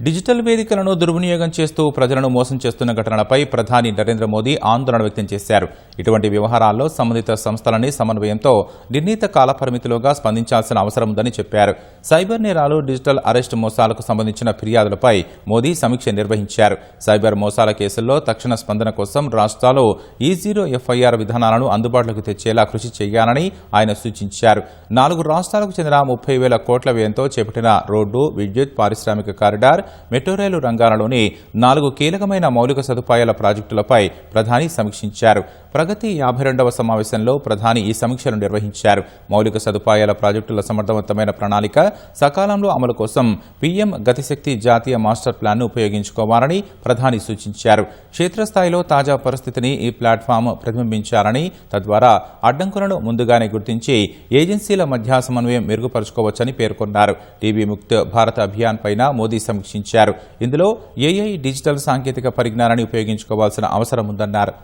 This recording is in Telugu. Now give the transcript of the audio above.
డిజిటల్ వేదికలను దుర్వినియోగం చేస్తూ ప్రజలను మోసం చేస్తున్న ఘటనలపై ప్రధాని నరేంద్ర మోదీ ఆందోళన వ్యక్తం చేశారు. ఇటువంటి వ్యవహారాల్లో సంబంధిత సంస్థలని సమన్వయంతో నిర్ణీత కాలపరిమితిలోగా స్పందించాల్సిన అవసరం ఉందని చెప్పారు. సైబర్ నేరాలు, డిజిటల్ అరెస్ట్ మోసాలకు సంబంధించిన ఫిర్యాదులపై మోదీ సమీక్ష నిర్వహించారు. సైబర్ మోసాల కేసుల్లో తక్షణ స్పందన కోసం రాష్ట్రాలు E0 FIR విధానాలను అందుబాటులోకి తెచ్చేలా కృషి చేయాలని ఆయన సూచించారు. 4 రాష్ట్రాలకు చెందిన 30,000 కోట్ల వ్యయంతో చేపట్టిన రోడ్డు, విద్యుత్, పారిశ్రామిక కారిడార్, మెట్రో రైలు రంగాలలోని 4 కీలకమైన మౌలిక సదుపాయాల ప్రాజెక్టులపై ప్రధాని సమీక్షించారు. ప్రగతి 52వ సమావేశంలో ప్రధాని ఈ సమీక్షలు నిర్వహించారు. మౌలిక సదుపాయాల ప్రాజెక్టుల సమర్థవంతమైన ప్రణాళిక, సకాలంలో అమలు కోసం పీఎం గతిశక్తి జాతీయ మాస్టర్ ప్లాన్ను ఉపయోగించుకోవాలని ప్రధాని సూచించారు. క్షేత్రస్థాయిలో తాజా పరిస్థితిని ఈ ప్లాట్ఫామ్ ప్రతిబింబించాలని, తద్వారా అడ్డంకులను ముందుగానే గుర్తించి ఏజెన్సీల మధ్య సమన్వయం మెరుగుపరుచుకోవచ్చని పేర్కొన్నారు. టీబీ ముక్త్ భారత్ అభియాన్ పైన మోదీ సమీక్షించారు. ఇందులో ఏఐ, డిజిటల్ సాంకేతిక పరిజ్ఞానాన్ని ఉపయోగించుకోవాల్సిన అవసరం ఉందన్నారు.